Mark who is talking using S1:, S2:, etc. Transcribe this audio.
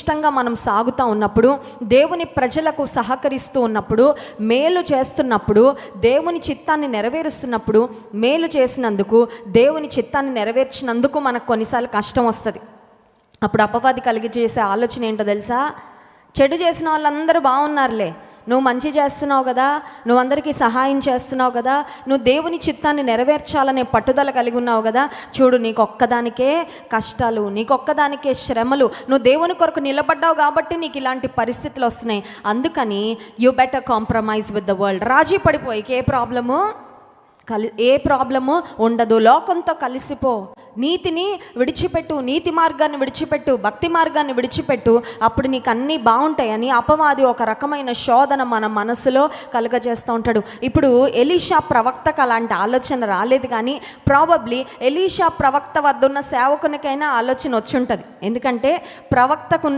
S1: ఇష్టంగా మనం సాగుతూ ఉన్నప్పుడు, దేవుని ప్రజలకు సహకరిస్తూ ఉన్నప్పుడు, మేలు చేస్తున్నప్పుడు, దేవుని చిత్తాన్ని నెరవేరుస్తున్నప్పుడు, మేలు చేసినందుకు, దేవుని చిత్తాన్ని నెరవేర్చినందుకు మనకు కొన్నిసార్లు కష్టం వస్తుంది. అప్పుడు అపవాది కలిగి చేసే ఆలోచన ఏంటో తెలుసా? చెడు చేసిన వాళ్ళందరూ బాగున్నారులే, నువ్వు మంచి చేస్తున్నావు కదా, నువ్వు అందరికీ సహాయం చేస్తున్నావు కదా, నువ్వు దేవుని చిత్తాన్ని నెరవేర్చాలనే పట్టుదల కలిగి ఉన్నావు కదా, చూడు నీకొక్కదానికే కష్టాలు, నీకొక్కదానికే శ్రమలు, నువ్వు దేవుని కొరకు నిలబడ్డావు కాబట్టి నీకు ఇలాంటి పరిస్థితులు వస్తున్నాయి. అందుకని you better compromise with the world. రాజీ పడిపోయి ఏ ప్రాబ్లము ఉండదు, లోకంతో కలిసిపో, నీతిని విడిచిపెట్టు, నీతి మార్గాన్ని విడిచిపెట్టు, భక్తి మార్గాన్ని విడిచిపెట్టు, అప్పుడు నీకు అన్నీ బాగుంటాయని అపవాది ఒక రకమైన శోధన మన మనసులో కలుగజేస్తూ ఉంటాడు. ఇప్పుడు ఎలీషా ప్రవక్తకు అలాంటి ఆలోచన రాలేదు, కానీ ప్రాబబ్లీ ఎలీషా ప్రవక్త వద్ద ఉన్న సేవకునికైనా ఆలోచన వచ్చి ఉంటుంది. ఎందుకంటే ప్రవక్తకున్న